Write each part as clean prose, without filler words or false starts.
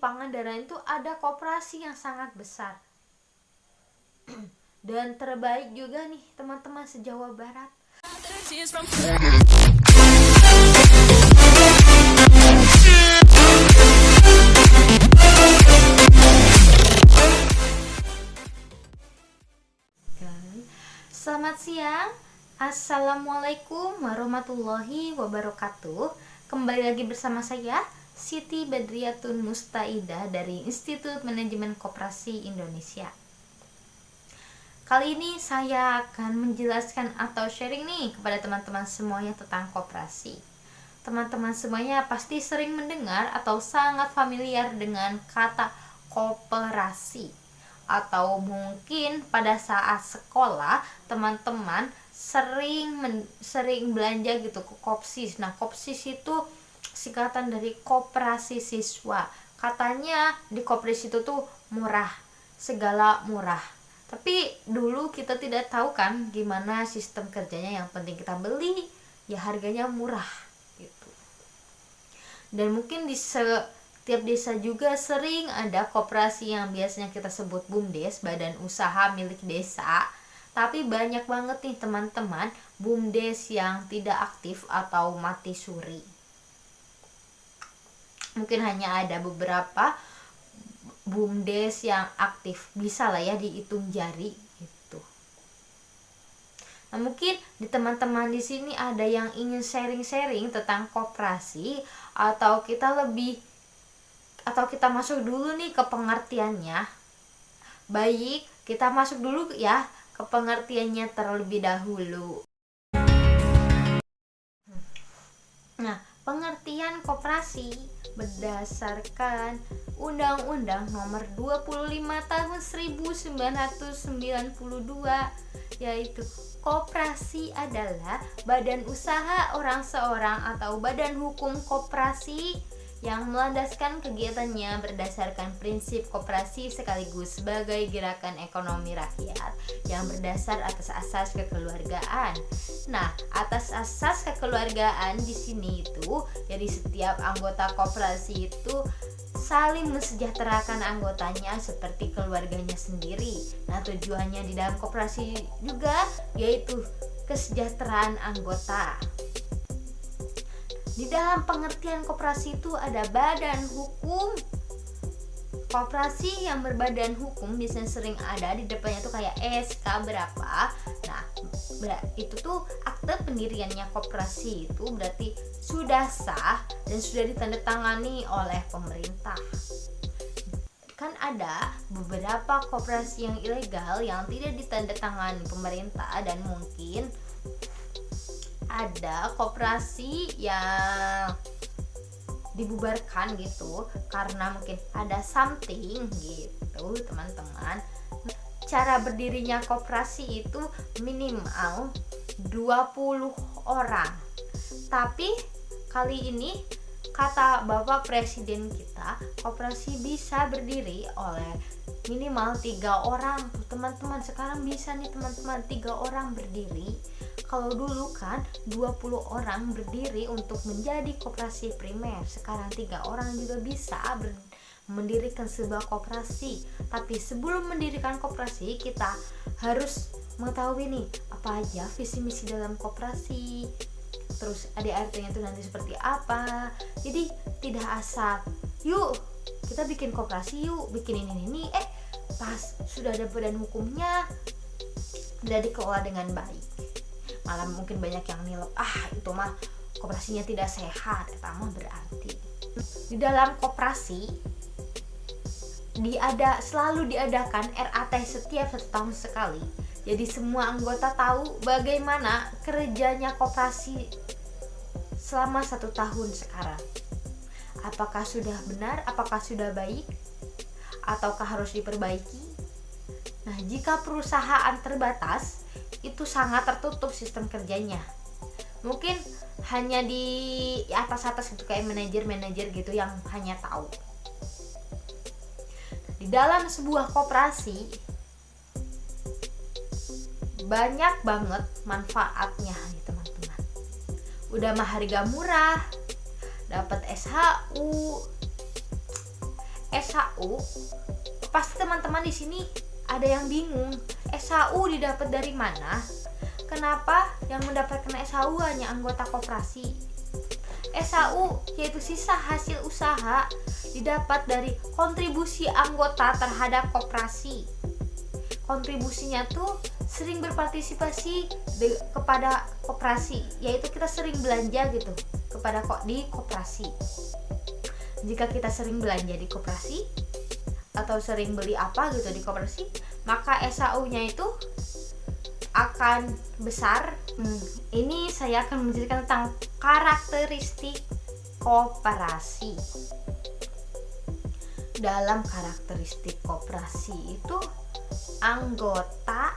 Pangandaran itu ada koperasi yang sangat besar dan terbaik juga nih teman-teman se-Jawa Barat. Selamat siang, Assalamualaikum warahmatullahi wabarakatuh. Kembali lagi bersama saya Siti Badriatun Mustaidah dari Institut Manajemen Koperasi Indonesia. Kali ini saya akan menjelaskan atau sharing nih kepada teman-teman semuanya tentang koperasi. Teman-teman semuanya pasti sering mendengar atau sangat familiar dengan kata koperasi. Atau mungkin pada saat sekolah teman-teman sering belanja gitu ke Kopsis. Nah, Kopsis itu singkatan dari Koperasi Siswa. Katanya di Kopsis itu tuh murah, segala murah. Tapi dulu kita tidak tahu kan gimana sistem kerjanya. Yang penting kita beli, ya harganya murah gitu. Dan mungkin di setiap desa juga sering ada koperasi yang biasanya kita sebut BUMDes, badan usaha milik desa. Tapi banyak banget nih teman-teman BUMDes yang tidak aktif atau mati suri. Mungkin hanya ada beberapa BUMDes yang aktif, bisa lah ya dihitung jari gitu. Nah, mungkin di teman-teman di sini ada yang ingin sharing-sharing tentang koperasi, atau kita masuk dulu nih ke pengertiannya. Baik, kita masuk dulu ya ke pengertiannya terlebih dahulu. Nah, pengertian koperasi berdasarkan Undang-Undang Nomor 25 Tahun 1992, yaitu koperasi adalah badan usaha orang seorang atau badan hukum koperasi yang melandaskan kegiatannya berdasarkan prinsip koperasi sekaligus sebagai gerakan ekonomi rakyat yang berdasar atas asas kekeluargaan. Nah, atas asas kekeluargaan di sini itu, jadi setiap anggota koperasi itu saling mensejahterakan anggotanya seperti keluarganya sendiri. Nah, tujuannya di dalam koperasi juga yaitu kesejahteraan anggota. Di dalam pengertian koperasi itu ada badan hukum. Koperasi yang berbadan hukum biasanya sering ada di depannya tuh kayak SK berapa. Nah, itu tuh akte pendiriannya koperasi itu berarti sudah sah dan sudah ditandatangani oleh pemerintah. Kan ada beberapa koperasi yang ilegal yang tidak ditandatangani pemerintah, dan mungkin ada koperasi yang dibubarkan gitu karena mungkin ada something gitu teman-teman. Cara berdirinya koperasi itu minimal 20 orang. Tapi kali ini kata Bapak Presiden kita, koperasi bisa berdiri oleh minimal 3 orang. Teman-teman, sekarang bisa nih teman-teman 3 orang berdiri. Kalau dulu kan 20 orang berdiri untuk menjadi koperasi primer. Sekarang 3 orang juga bisa mendirikan sebuah koperasi. Tapi sebelum mendirikan koperasi, kita harus mengetahui nih apa aja visi misi dalam koperasi, terus ADART-nya itu nanti seperti apa. Jadi tidak asal yuk kita bikin koperasi, yuk bikin ini pas sudah ada badan hukumnya tidak dikelola dengan baik, malah mungkin banyak yang nilai itu mah koperasinya tidak sehat. Mah berarti di dalam koperasi selalu diadakan RAT setiap 1 tahun sekali. Jadi semua anggota tahu bagaimana kerjanya koperasi selama 1 tahun sekarang. Apakah sudah benar, apakah sudah baik, ataukah harus diperbaiki. Nah, jika perusahaan terbatas, itu sangat tertutup sistem kerjanya. Mungkin hanya di atas-atas gitu, kayak manajer gitu yang hanya tahu. Di dalam sebuah koperasi banyak banget manfaatnya nih teman-teman. Udah mah harga murah, dapat SHU, SHU, pasti teman-teman di sini ada yang bingung, SHU didapat dari mana? Kenapa yang mendapatkan SHU hanya anggota koperasi? SHU yaitu sisa hasil usaha didapat dari kontribusi anggota terhadap koperasi. Kontribusinya tuh sering berpartisipasi kepada koperasi, yaitu kita sering belanja gitu di koperasi. Jika kita sering belanja di koperasi atau sering beli apa gitu di koperasi, maka SHU-nya itu akan besar. Ini saya akan menjelaskan tentang karakteristik koperasi. Dalam karakteristik koperasi itu, anggota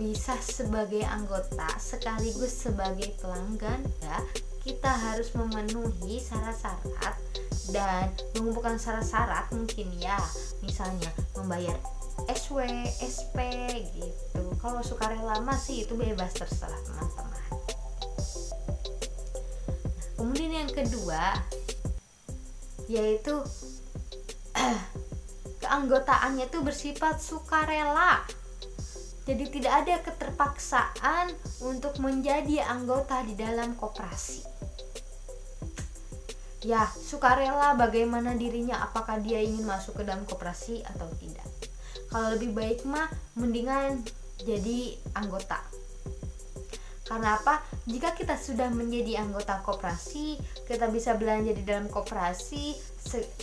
bisa sebagai anggota sekaligus sebagai pelanggan ya. Kita harus memenuhi syarat-syarat dan mengumpulkan syarat-syarat, mungkin ya, misalnya membayar SW, SP gitu. Kalau sukarela masih itu bebas, terserah teman-teman. Kemudian yang kedua yaitu keanggotaannya itu bersifat sukarela. Jadi tidak ada keterpaksaan untuk menjadi anggota di dalam koperasi. Ya, sukarela bagaimana dirinya, apakah dia ingin masuk ke dalam koperasi atau tidak. Kalau lebih baik mah mendingan jadi anggota. Karena apa? Jika kita sudah menjadi anggota koperasi, kita bisa belanja di dalam koperasi,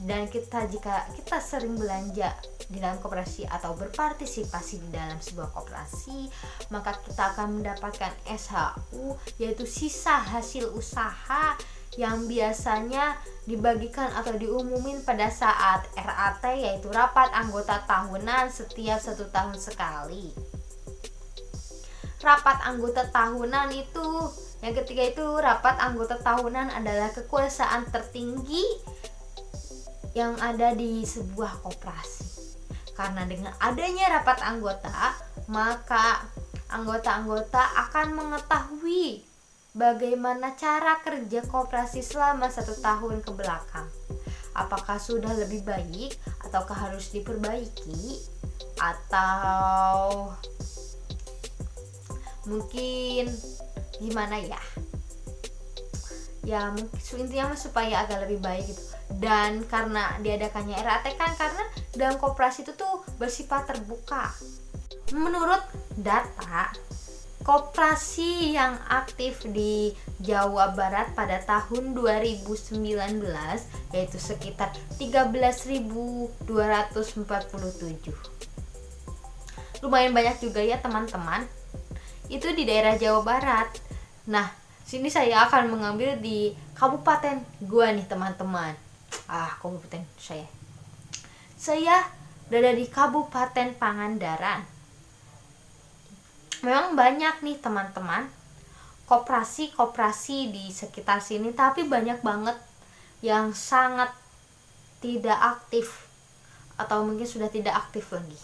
dan jika kita sering belanja di dalam koperasi atau berpartisipasi di dalam sebuah koperasi, maka kita akan mendapatkan SHU, yaitu sisa hasil usaha yang biasanya dibagikan atau diumumin pada saat RAT, yaitu rapat anggota tahunan setiap 1 tahun sekali. Rapat anggota tahunan itu, yang ketiga itu, rapat anggota tahunan adalah kekuasaan tertinggi yang ada di sebuah koperasi. Karena dengan adanya rapat anggota, maka anggota-anggota akan mengetahui bagaimana cara kerja koperasi selama 1 tahun ke belakang. Apakah sudah lebih baik ataukah harus diperbaiki, atau mungkin gimana ya, intinya supaya agak lebih baik gitu. Dan karena diadakannya RAT kan karena dalam koperasi itu tuh bersifat terbuka. Menurut data koperasi yang aktif di Jawa Barat pada tahun 2019 yaitu sekitar 13.247. Lumayan banyak juga ya teman-teman. Itu di daerah Jawa Barat. Nah, sini saya akan mengambil di kabupaten gua nih teman-teman. Kabupaten saya berada di Kabupaten Pangandaran. Memang banyak nih teman-teman koperasi di sekitar sini, tapi banyak banget yang sangat tidak aktif atau mungkin sudah tidak aktif lagi.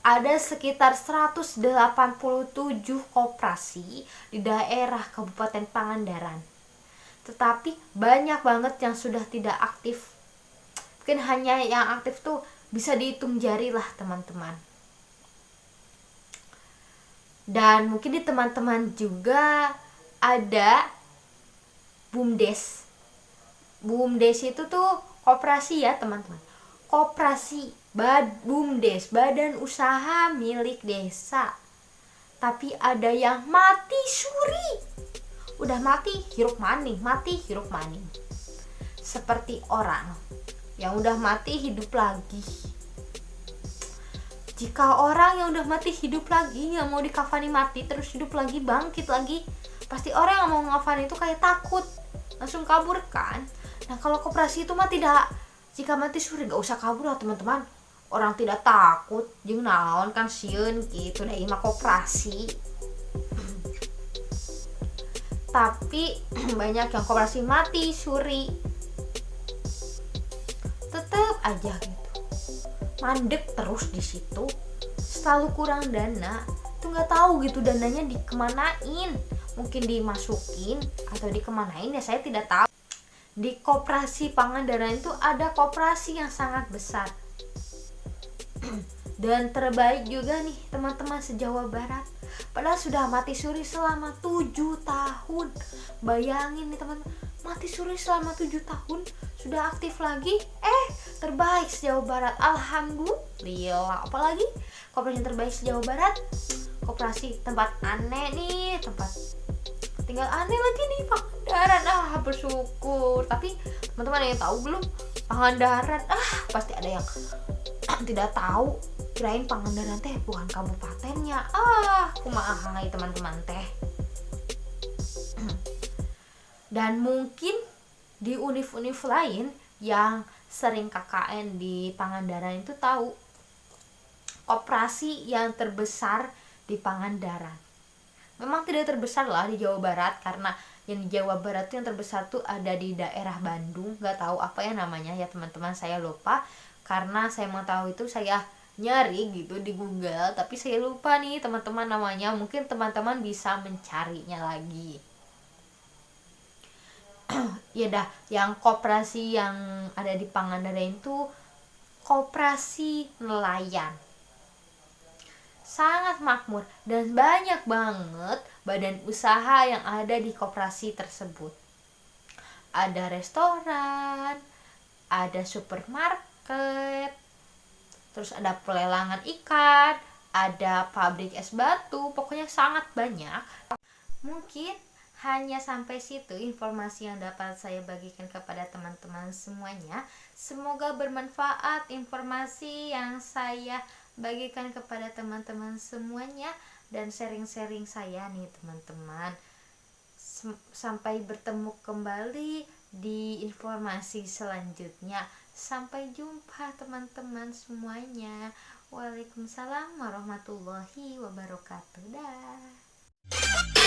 Ada sekitar 187 koperasi di daerah Kabupaten Pangandaran. Tetapi banyak banget yang sudah tidak aktif. Mungkin hanya yang aktif tuh bisa dihitung jari lah teman-teman. Dan mungkin di teman-teman juga ada BUMDes. BUMDes itu tuh koperasi ya teman-teman. Koperasi BUMDes, badan usaha milik desa. Tapi ada yang mati suri. Udah mati hirup maning, seperti orang yang udah mati hidup lagi. Jika orang yang udah mati hidup lagi, yang mau dikafani mati terus hidup lagi, bangkit lagi, pasti orang yang mau ngafani itu kayak takut, langsung kabur kan. Nah kalau koperasi itu mah tidak. Jika mati suri gak usah kabur lah teman-teman. Orang tidak takut, jeung naon kan sieun gitu. Nah ini mah koperasi. Tapi banyak yang koperasi mati suri, tetep aja gitu, mandek terus di situ, selalu kurang dana, tuh nggak tahu gitu dananya dikemanain, mungkin dimasukin atau dikemanain ya saya tidak tahu. Di Koperasi Pangandaran itu ada koperasi yang sangat besar dan terbaik juga nih teman-teman se-Jawa Barat. Padahal sudah mati suri selama 7 tahun. Bayangin nih teman-teman, mati suri selama 7 tahun sudah aktif lagi. Terbaik se-Jawa Barat. Alhamdulillah. Apalagi koperasi yang terbaik se-Jawa Barat, koperasi tempat aneh nih, tempat tinggal aneh lagi nih, Pangandaran. Bersyukur. Tapi teman-teman ada yang tahu belum Pangandaran? Pasti ada yang tidak tahu, kirain Pangandaran teh bukan kabupatennya. Kumaha teman-teman teh. Dan mungkin di univ-univ lain yang sering KKN di Pangandaran itu tahu koperasi yang terbesar di Pangandaran. Memang tidak terbesar lah di Jawa Barat, karena yang di Jawa Barat tuh yang terbesar tuh ada di daerah Bandung. Gak tahu apa ya namanya ya teman-teman, saya lupa. Karena saya mau tahu itu saya nyari gitu di Google, tapi saya lupa nih teman-teman namanya. Mungkin teman-teman bisa mencarinya lagi. Ya dah, yang koperasi yang ada di Pangandaran itu koperasi nelayan. Sangat makmur dan banyak banget badan usaha yang ada di koperasi tersebut. Ada restoran, ada supermarket, terus ada pelelangan ikan, ada pabrik es batu, pokoknya sangat banyak. Mungkin hanya sampai situ informasi yang dapat saya bagikan kepada teman-teman semuanya. Semoga bermanfaat informasi yang saya bagikan kepada teman-teman semuanya dan sharing-sharing saya nih teman-teman. Sampai bertemu kembali di informasi selanjutnya. Sampai jumpa teman-teman semuanya. Waalaikumsalam warahmatullahi wabarakatuh. Dah.